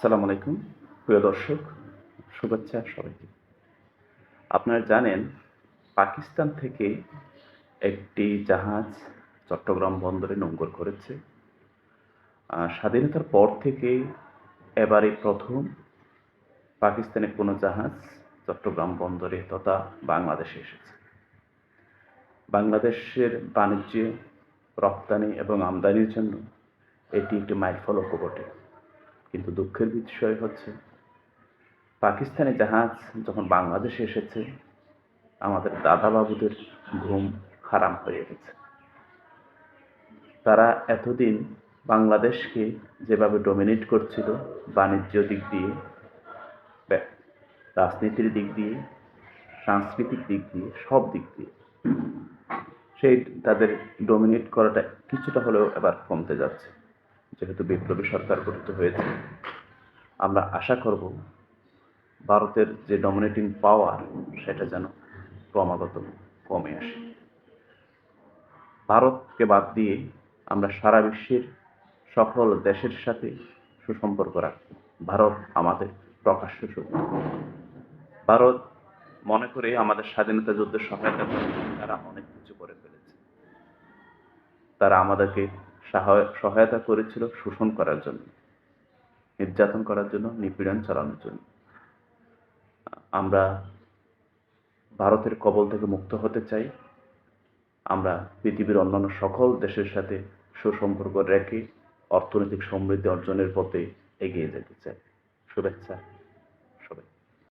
আসসালামু আলাইকুম প্রিয় দর্শক, শুভেচ্ছা সবাইকে। আপনারা জানেন পাকিস্তান থেকে একটি জাহাজ চট্টগ্রাম বন্দরে নোঙর করেছে। স্বাধীনতার পর থেকে এবারই প্রথম পাকিস্তানের কোনো জাহাজ চট্টগ্রাম বন্দরে তথা বাংলাদেশে এসেছে। বাংলাদেশের বাণিজ্য, রপ্তানি এবং আমদানির জন্য এটি একটি মাইলফলকও বটে। কিন্তু দুঃখের বিষয় হচ্ছে পাকিস্তানি জাহাজ যখন বাংলাদেশে এসেছে, আমাদের দাদা বাবুদের ঘুম হারাম হয়ে গেছে। তারা এতদিন বাংলাদেশকে যেভাবে ডমিনেট করছিল, বাণিজ্য দিক দিয়ে, রাজনীতির দিক দিয়ে, সাংস্কৃতিক দিক দিয়ে, সব দিক দিয়ে, সেই তাদের ডমিনেট করাটা কিছুটা হলেও এবার কমতে যাচ্ছে। যেহেতু বিপ্লবী সরকার গঠিত হয়েছে, আমরা আশা করব ভারতের যে ডমিনেটিং পাওয়ার সেটা যেন ক্রমাগত কমে আসে। ভারতকে বাদ দিয়ে আমরা সারা বিশ্বের সকল দেশের সাথে সুসম্পর্ক রাখব। ভারত আমাদের প্রকাশ্য শত্রু। ভারত মনে করে আমাদের স্বাধীনতা যুদ্ধের সহায়তা করে তারা অনেক কিছু করে ফেলেছে। তারা আমাদেরকে সহায়তা করেছিল শোষণ করার জন্য, নির্যাতন করার জন্য, নিপীড়ন চালানোর জন্য। আমরা ভারতের কবল থেকে মুক্ত হতে চাই। আমরা পৃথিবীর অন্যান্য সকল দেশের সাথে সুসম্পর্ক রেখে অর্থনৈতিক সমৃদ্ধি অর্জনের পথে এগিয়ে যেতে চাই। শুভেচ্ছা।